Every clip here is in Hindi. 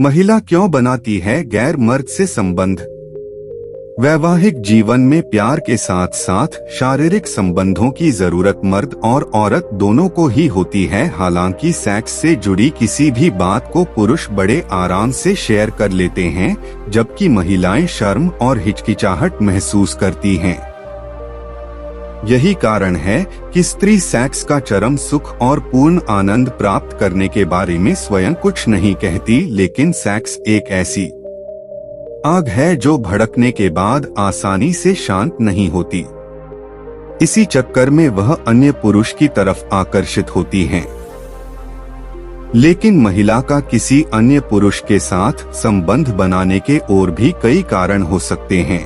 महिला क्यों बनाती है गैर मर्द से संबंध? वैवाहिक जीवन में प्यार के साथ साथ शारीरिक संबंधों की जरूरत मर्द और औरत दोनों को ही होती है। हालांकि सेक्स से जुड़ी किसी भी बात को पुरुष बड़े आराम से शेयर कर लेते हैं, जबकि महिलाएं शर्म और हिचकिचाहट महसूस करती हैं। यही कारण है कि स्त्री सेक्स का चरम सुख और पूर्ण आनंद प्राप्त करने के बारे में स्वयं कुछ नहीं कहती, लेकिन सेक्स एक ऐसी आग है जो भड़कने के बाद आसानी से शांत नहीं होती। इसी चक्कर में वह अन्य पुरुष की तरफ आकर्षित होती हैं। लेकिन महिला का किसी अन्य पुरुष के साथ संबंध बनाने के और भी कई कारण हो सकते हैं।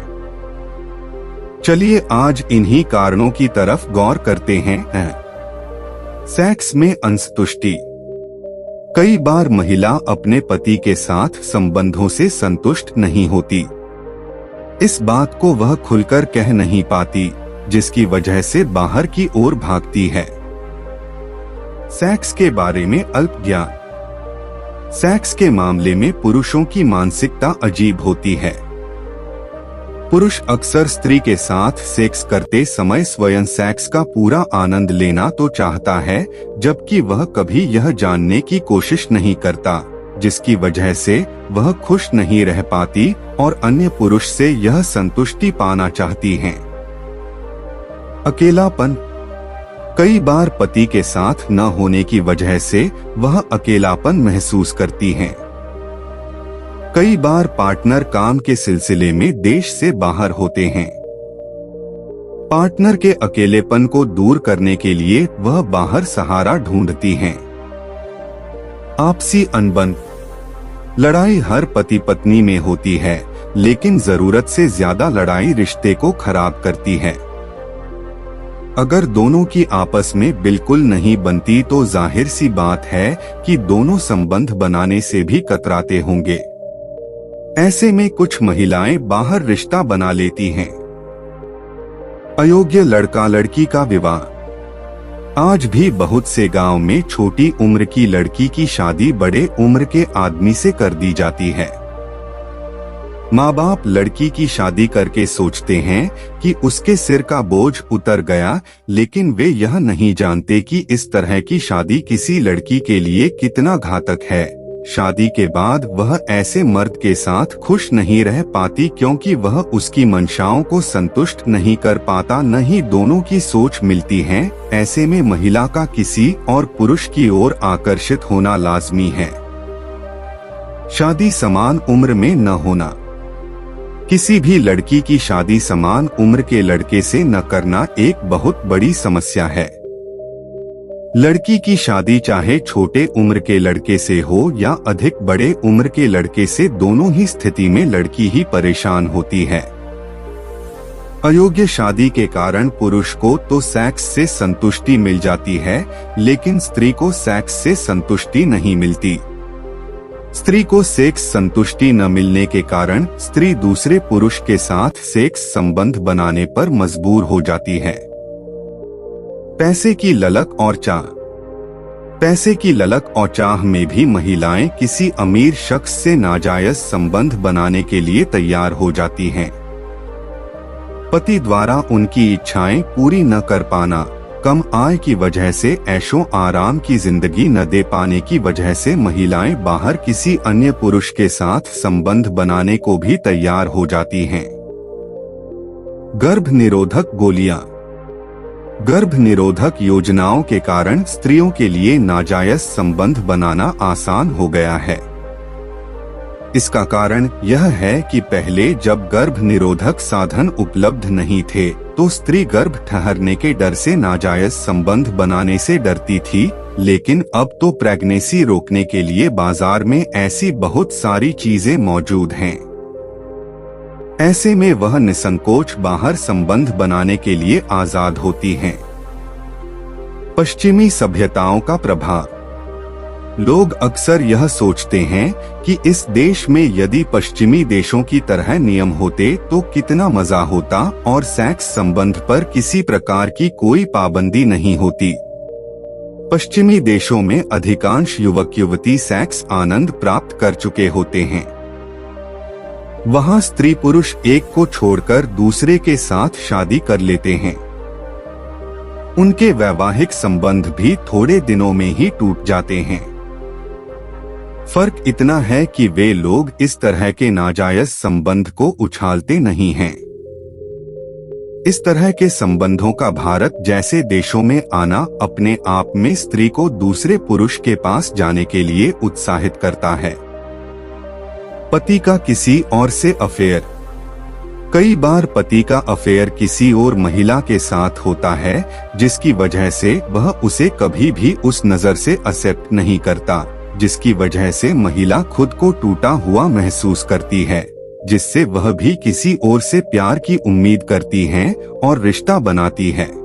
चलिए आज इन्हीं कारणों की तरफ गौर करते हैं। सेक्स में असंतुष्टि। कई बार महिला अपने पति के साथ संबंधों से संतुष्ट नहीं होती। इस बात को वह खुलकर कह नहीं पाती, जिसकी वजह से बाहर की ओर भागती है। सेक्स के बारे में अल्प ज्ञान। सेक्स के मामले में पुरुषों की मानसिकता अजीब होती है। पुरुष अक्सर स्त्री के साथ सेक्स करते समय स्वयं सेक्स का पूरा आनंद लेना तो चाहता है, जबकि वह कभी यह जानने की कोशिश नहीं करता, जिसकी वजह से वह खुश नहीं रह पाती और अन्य पुरुष से यह संतुष्टि पाना चाहती हैं। अकेलापन। कई बार पति के साथ न होने की वजह से वह अकेलापन महसूस करती हैं। कई बार पार्टनर काम के सिलसिले में देश से बाहर होते हैं। पार्टनर के अकेलेपन को दूर करने के लिए वह बाहर सहारा ढूंढती हैं। आपसी अनबन। लड़ाई हर पति पत्नी में होती है, लेकिन जरूरत से ज्यादा लड़ाई रिश्ते को खराब करती है। अगर दोनों की आपस में बिल्कुल नहीं बनती तो जाहिर सी बात है कि दोनों संबंध बनाने से भी कतराते होंगे। ऐसे में कुछ महिलाएं बाहर रिश्ता बना लेती हैं। अयोग्य लड़का लड़की का विवाह। आज भी बहुत से गांव में छोटी उम्र की लड़की की शादी बड़े उम्र के आदमी से कर दी जाती है। माँ बाप लड़की की शादी करके सोचते हैं कि उसके सिर का बोझ उतर गया, लेकिन वे यह नहीं जानते कि इस तरह की शादी किसी लड़की के लिए कितना घातक है। शादी के बाद वह ऐसे मर्द के साथ खुश नहीं रह पाती, क्योंकि वह उसकी मंशाओं को संतुष्ट नहीं कर पाता, न ही दोनों की सोच मिलती है। ऐसे में महिला का किसी और पुरुष की ओर आकर्षित होना लाजमी है। शादी समान उम्र में न होना। किसी भी लड़की की शादी समान उम्र के लड़के से न करना एक बहुत बड़ी समस्या है। लड़की की शादी चाहे छोटे उम्र के लड़के से हो या अधिक बड़े उम्र के लड़के से, दोनों ही स्थिति में लड़की ही परेशान होती है। अयोग्य शादी के कारण पुरुष को तो सेक्स से संतुष्टि मिल जाती है, लेकिन स्त्री को सेक्स से संतुष्टि नहीं मिलती। स्त्री को सेक्स संतुष्टि न मिलने के कारण स्त्री दूसरे पुरुष के साथ सेक्स संबंध बनाने पर मजबूर हो जाती है। पैसे की ललक और चाह। पैसे की ललक और चाह में भी महिलाएं किसी अमीर शख्स से नाजायज संबंध बनाने के लिए तैयार हो जाती हैं। पति द्वारा उनकी इच्छाएं पूरी न कर पाना, कम आय की वजह से ऐशो आराम की जिंदगी न दे पाने की वजह से महिलाएं बाहर किसी अन्य पुरुष के साथ संबंध बनाने को भी तैयार हो जाती हैं। गर्भ निरोधक गोलियां। गर्भ निरोधक योजनाओं के कारण स्त्रियों के लिए नाजायज संबंध बनाना आसान हो गया है। इसका कारण यह है कि पहले जब गर्भ निरोधक साधन उपलब्ध नहीं थे, तो स्त्री गर्भ ठहरने के डर से नाजायज संबंध बनाने से डरती थी, लेकिन अब तो प्रेगनेंसी रोकने के लिए बाजार में ऐसी बहुत सारी चीजें मौजूद हैं। ऐसे में वह निसंकोच बाहर संबंध बनाने के लिए आजाद होती हैं। पश्चिमी सभ्यताओं का प्रभाव। लोग अक्सर यह सोचते हैं कि इस देश में यदि पश्चिमी देशों की तरह नियम होते तो कितना मजा होता और सेक्स संबंध पर किसी प्रकार की कोई पाबंदी नहीं होती। पश्चिमी देशों में अधिकांश युवक युवती सेक्स आनंद प्राप्त कर चुके होते हैं। वहां स्त्री पुरुष एक को छोड़कर दूसरे के साथ शादी कर लेते हैं। उनके वैवाहिक संबंध भी थोड़े दिनों में ही टूट जाते हैं। फर्क इतना है कि वे लोग इस तरह के नाजायज संबंध को उछालते नहीं हैं। इस तरह के संबंधों का भारत जैसे देशों में आना अपने आप में स्त्री को दूसरे पुरुष के पास जाने के लिए उत्साहित करता है। पति का किसी और से अफेयर। कई बार पति का अफेयर किसी और महिला के साथ होता है, जिसकी वजह से वह उसे कभी भी उस नजर से एक्सेप्ट नहीं करता, जिसकी वजह से महिला खुद को टूटा हुआ महसूस करती है, जिससे वह भी किसी और से प्यार की उम्मीद करती है और रिश्ता बनाती है।